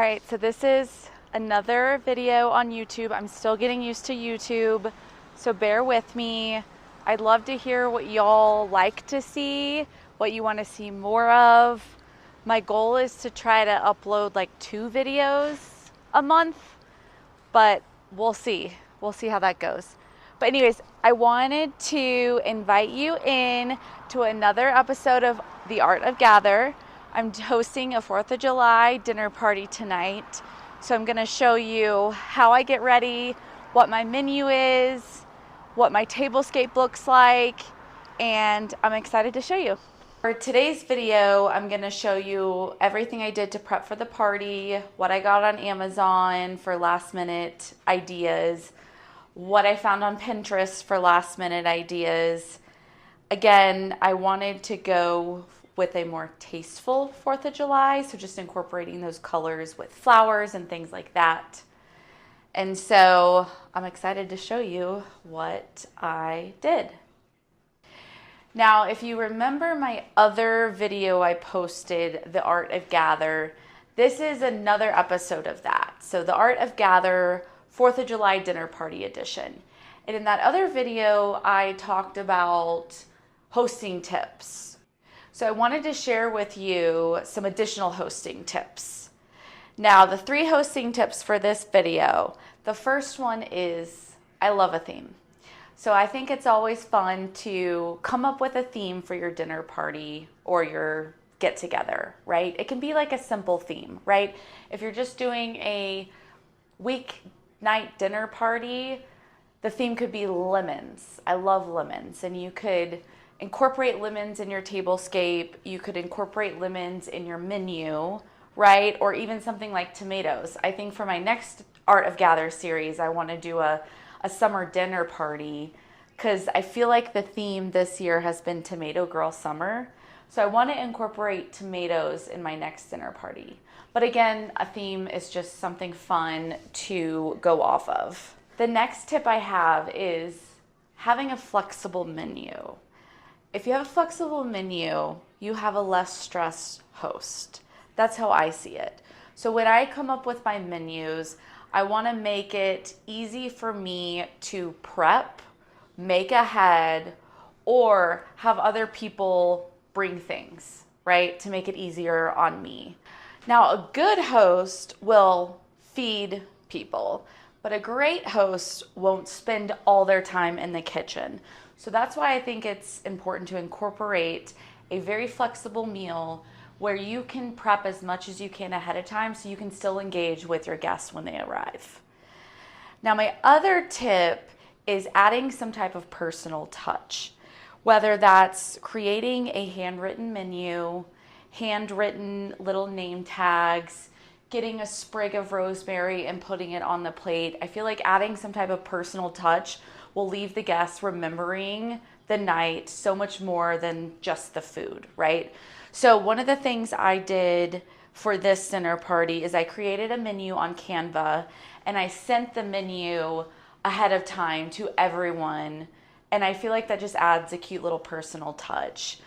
All right, so this is another video on YouTube. I'm still getting used to YouTube, so bear with me. I'd love to hear what y'all like to see, what you want to see more of. My goal is to try to upload like 2 videos a month, but we'll see. We'll see how that goes. But anyways, I wanted to invite you in to another episode of The Art of Gather. I'm hosting a 4th of July dinner party tonight. So I'm gonna show you how I get ready, what my menu is, what my tablescape looks like, and I'm excited to show you. For today's video, I'm gonna show you everything I did to prep for the party, what I got on Amazon for last minute ideas, what I found on Pinterest for last minute ideas. Again, I wanted to go with a more tasteful 4th of July, so just incorporating those colors with flowers and things like that. And so I'm excited to show you what I did. Now, if you remember my other video I posted, The Art of Gather, this is another episode of that. So The Art of Gather 4th of July Dinner Party Edition. And in that other video, I talked about hosting tips. So I wanted to share with you some additional hosting tips. Now, the 3 hosting tips for this video. The first one is I love a theme. So I think it's always fun to come up with a theme for your dinner party or your get together, right? It can be like a simple theme, right? If you're just doing a weeknight dinner party, the theme could be lemons. I love lemons, and you could incorporate lemons in your tablescape. You could incorporate lemons in your menu, right? Or even something like tomatoes. I think for my next Art of Gather series, I want to do a summer dinner party because I feel like the theme this year has been Tomato Girl Summer. So I want to incorporate tomatoes in my next dinner party. But again, a theme is just something fun to go off of. The next tip I have is having a flexible menu. If you have a flexible menu, you have a less stressed host. That's how I see it. So when I come up with my menus, I want to make it easy for me to prep, make ahead, or have other people bring things, right? To make it easier on me. Now, a good host will feed people, but a great host won't spend all their time in the kitchen. So that's why I think it's important to incorporate a very flexible meal where you can prep as much as you can ahead of time so you can still engage with your guests when they arrive. Now, my other tip is adding some type of personal touch, whether that's creating a handwritten menu, handwritten little name tags, getting a sprig of rosemary and putting it on the plate. I feel like adding some type of personal touch will leave the guests remembering the night so much more than just the food, right? So one of the things I did for this dinner party is I created a menu on Canva and I sent the menu ahead of time to everyone. And I feel like that just adds a cute little personal touch.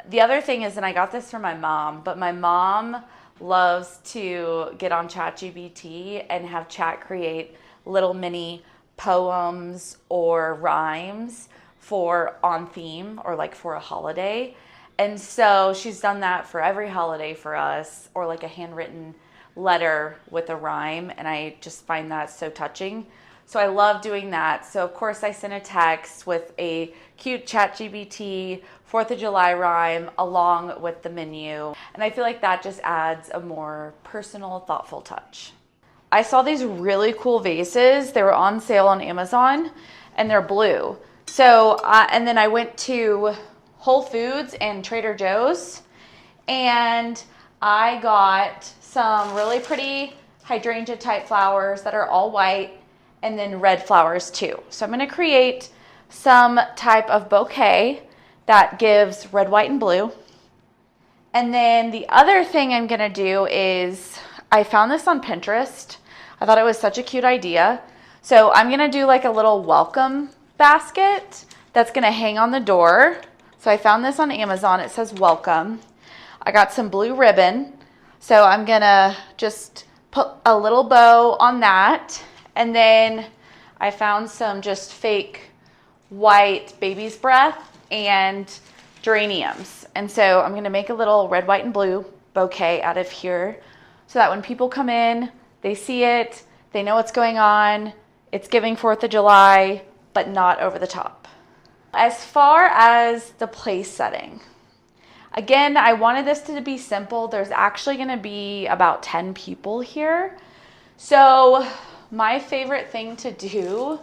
The other thing is, and I got this from my mom, but my mom loves to get on ChatGPT and have chat create little mini poems or rhymes for on theme or like for a holiday. And so she's done that for every holiday for us, or like a handwritten letter with a rhyme. And I just find that so touching. So I love doing that. So of course I sent a text with a cute ChatGPT 4th of July rhyme along with the menu. And I feel like that just adds a more personal, thoughtful touch. I saw these really cool vases. They were on sale on Amazon and they're blue. So, and then I went to Whole Foods and Trader Joe's and I got some really pretty hydrangea type flowers that are all white and then red flowers too. So I'm gonna create some type of bouquet that gives red, white, and blue. And then the other thing I'm gonna do is, I found this on Pinterest. I thought it was such a cute idea. So I'm gonna do like a little welcome basket that's gonna hang on the door. So I found this on Amazon. It says welcome. I got some blue ribbon. So I'm gonna just put a little bow on that. And then I found some just fake white baby's breath and geraniums. And so I'm gonna make a little red, white, and blue bouquet out of here so that when people come in, they see it, they know what's going on. It's giving 4th of July, but not over the top. As far as the place setting, again, I wanted this to be simple. There's actually gonna be about 10 people here. So my favorite thing to do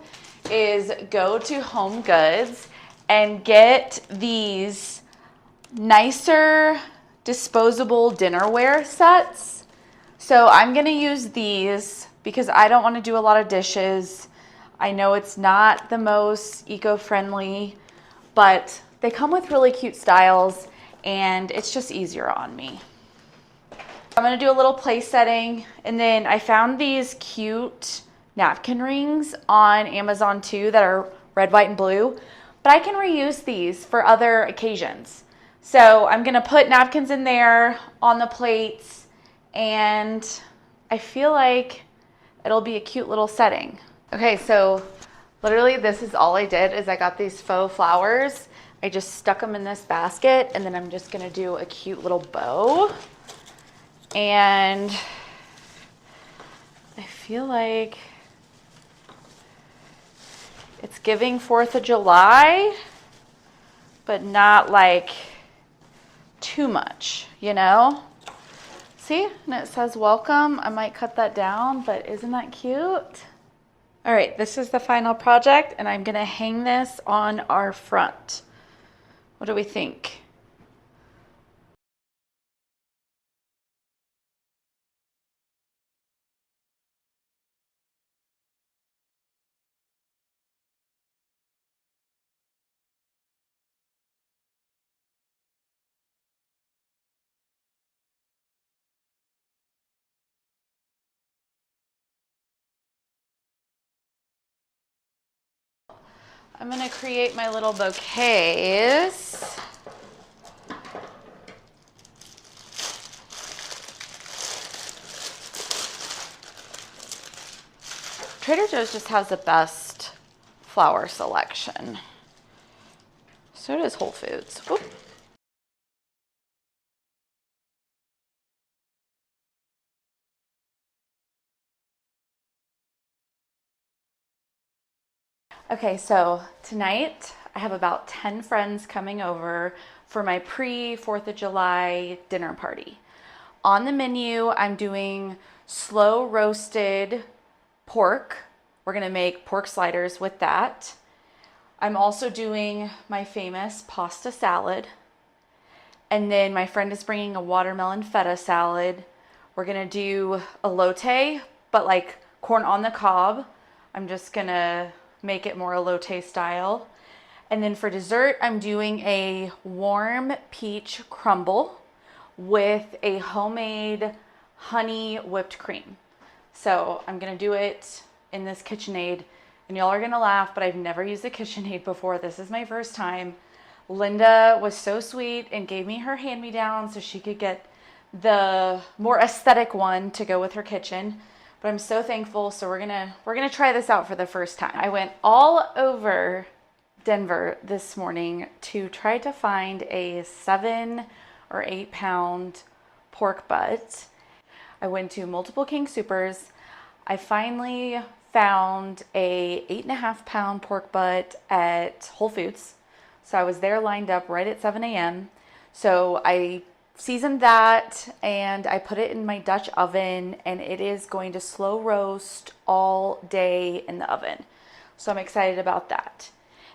is go to Home Goods and get these nicer disposable dinnerware sets. So I'm gonna use these because I don't wanna do a lot of dishes. I know it's not the most eco-friendly, but they come with really cute styles and it's just easier on me. I'm gonna do a little place setting, and then I found these cute napkin rings on Amazon too that are red, white, and blue, but I can reuse these for other occasions. So I'm gonna put napkins in there on the plates, and I feel like it'll be a cute little setting. Okay, so literally this is all I did is I got these faux flowers. I just stuck them in this basket, and then I'm just gonna do a cute little bow. And I feel like it's giving 4th of July, but not like too much, you know? See, and it says welcome. I might cut that down, but isn't that cute? All right, this is the final project, and I'm gonna hang this on our front. What do we think? I'm gonna create my little bouquets. Trader Joe's just has the best flower selection. So does Whole Foods. Oop. Okay, so tonight I have about 10 friends coming over for my pre-4th of July dinner party. On the menu, I'm doing slow roasted pork. We're gonna make pork sliders with that. I'm also doing my famous pasta salad. And then my friend is bringing a watermelon feta salad. We're gonna do elote, but like corn on the cob. I'm just gonna make it more elote style. And then for dessert, I'm doing a warm peach crumble with a homemade honey whipped cream. So I'm gonna do it in this KitchenAid, and y'all are gonna laugh, but I've never used a KitchenAid before. This is my first time. Linda was so sweet and gave me her hand-me-down so she could get the more aesthetic one to go with her kitchen. But I'm so thankful. So we're gonna try this out for the first time. I went all over Denver this morning to try to find a 7 or 8 pound pork butt. I went to multiple King Supers. I finally found a 8.5 pound pork butt at Whole Foods. So I was there lined up right at 7 a.m. So I seasoned that and I put it in my Dutch oven, and it is going to slow roast all day in the oven. So I'm excited about that.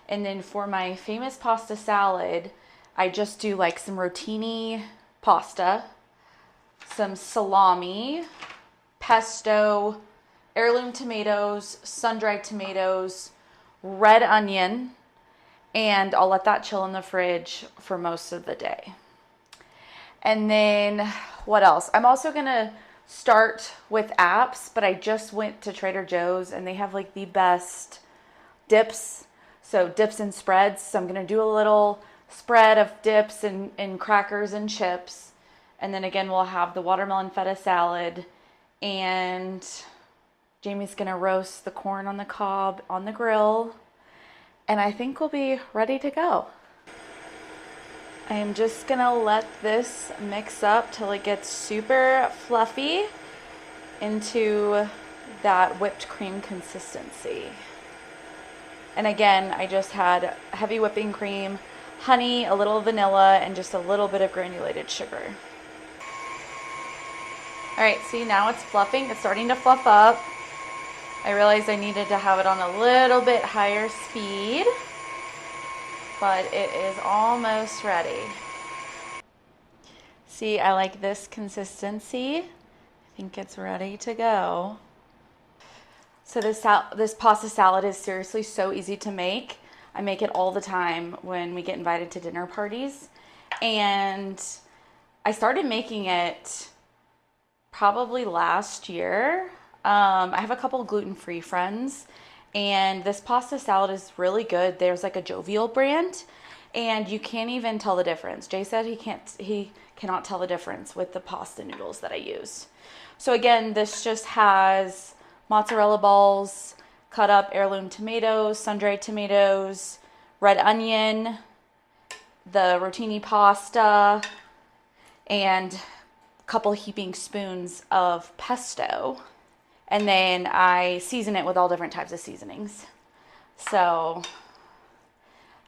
And then for my famous pasta salad, I just do like some rotini pasta, some salami, pesto, heirloom tomatoes, sun-dried tomatoes, red onion, and I'll let that chill in the fridge for most of the day. And then what else? I'm also gonna start with apps, but I just went to Trader Joe's and they have like the best dips. So dips and spreads. So I'm gonna do a little spread of dips and crackers and chips. And then again, we'll have the watermelon feta salad and Jamie's gonna roast the corn on the cob on the grill, and I think we'll be ready to go. I am just gonna let this mix up till it gets super fluffy into that whipped cream consistency. And again, I just had heavy whipping cream, honey, a little vanilla, and just a little bit of granulated sugar. All right, see, now it's fluffing. It's starting to fluff up. I realized I needed to have it on a little bit higher speed, but it is almost ready. See, I like this consistency. I think it's ready to go. So this pasta salad is seriously so easy to make. I make it all the time when we get invited to dinner parties. And I started making it probably last year. I have a couple of gluten-free friends, and this pasta salad is really good. There's like a Jovial brand, and you can't even tell the difference. Jay said he cannot tell the difference with the pasta noodles that I use. So again, this just has mozzarella balls, cut up heirloom tomatoes, sun-dried tomatoes, red onion, the rotini pasta, and a couple heaping spoons of pesto. And then I season it with all different types of seasonings. So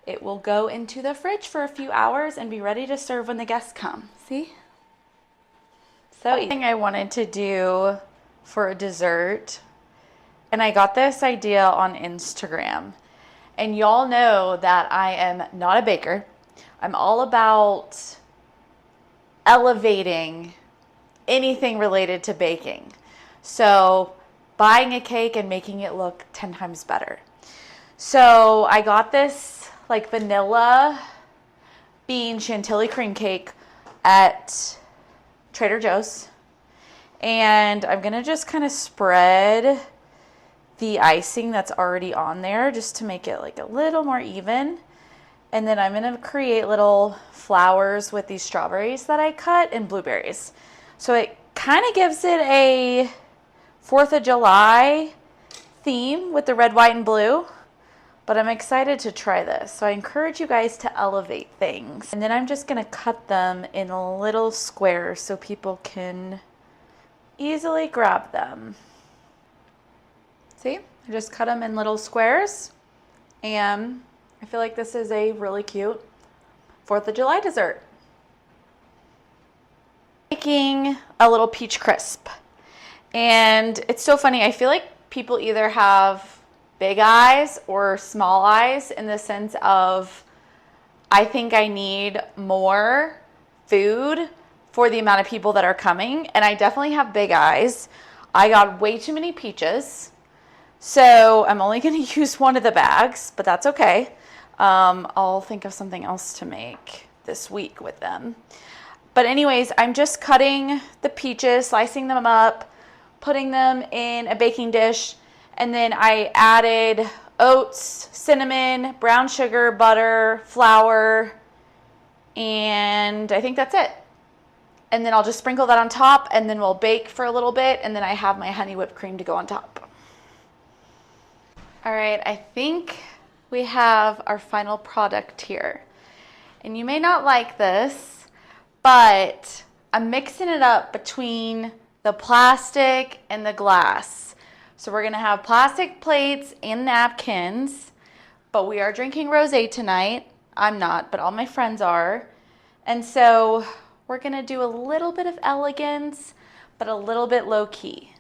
it will go into the fridge for a few hours and be ready to serve when the guests come. See? So easy. I wanted to do for a dessert, and I got this idea on Instagram. And y'all know that I am not a baker. I'm all about elevating anything related to baking. So buying a cake and making it look 10 times better. So I got this like vanilla bean chantilly cream cake at Trader Joe's. And I'm gonna just kind of spread the icing that's already on there just to make it like a little more even. And then I'm gonna create little flowers with these strawberries that I cut and blueberries. So it kind of gives it a 4th of July theme with the red, white, and blue, but I'm excited to try this. So I encourage you guys to elevate things. And then I'm just gonna cut them in little squares so people can easily grab them. See, I just cut them in little squares, and I feel like this is a really cute 4th of July dessert. Making a little peach crisp. And it's so funny, I feel like people either have big eyes or small eyes in the sense of, I think I need more food for the amount of people that are coming, and I definitely have big eyes. I got way too many peaches, so I'm only gonna use one of the bags, but that's okay. I'll think of something else to make this week with them. But anyways, I'm just cutting the peaches, slicing them up, putting them in a baking dish, and then I added oats, cinnamon, brown sugar, butter, flour, and I think that's it. And then I'll just sprinkle that on top, and then we'll bake for a little bit, and then I have my honey whipped cream to go on top. All right, I think we have our final product here. And you may not like this, but I'm mixing it up between the plastic and the glass. So we're gonna have plastic plates and napkins, but we are drinking rosé tonight. I'm not, but all my friends are. And so we're gonna do a little bit of elegance, but a little bit low key.